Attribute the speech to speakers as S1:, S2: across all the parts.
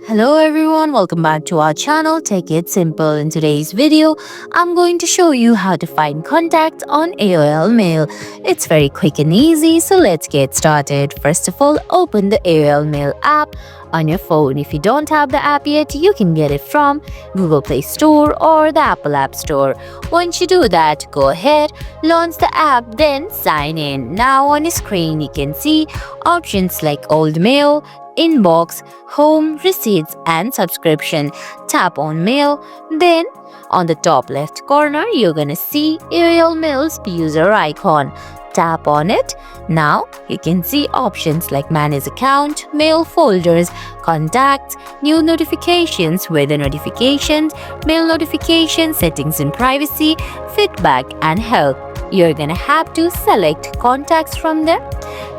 S1: Hello everyone, welcome back to our channel Take It Simple. In today's video, I'm going to show you how to find contacts on AOL Mail. It's very quick and easy, so let's get started. First of all, open the AOL Mail app on your phone. If you don't have the app yet, you can get it from Google Play Store or the Apple App Store. Once you do that, go ahead, launch the app, then sign in. Now on your screen, you can see options like Old Mail, Inbox, Home, Receipts and Subscription. Tap on Mail, then on the top left corner you're gonna see AOL Mail's user icon. Tap on it. Now you can see options like Manage Account, Mail Folders, Contacts, New Notifications, Weather Notifications, Mail Notifications, Settings and Privacy, Feedback and Help. You're gonna have to select Contacts from there.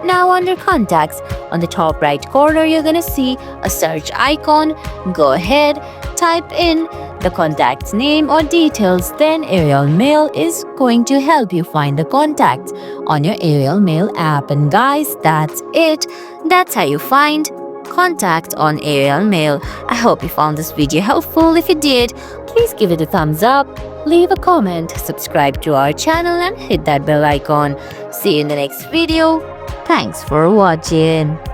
S1: Now under Contacts, on the top right corner you're gonna see a search icon. Go ahead, type in the contact's name or details, then AOL Mail is going to help you find the contacts on your AOL Mail app. And guys, that's it. That's how you find contact on AOL Mail. I hope you found this video helpful. If you did, please give it a thumbs up, leave a comment, subscribe to our channel and hit that bell icon. See you in the next video. Thanks for watching.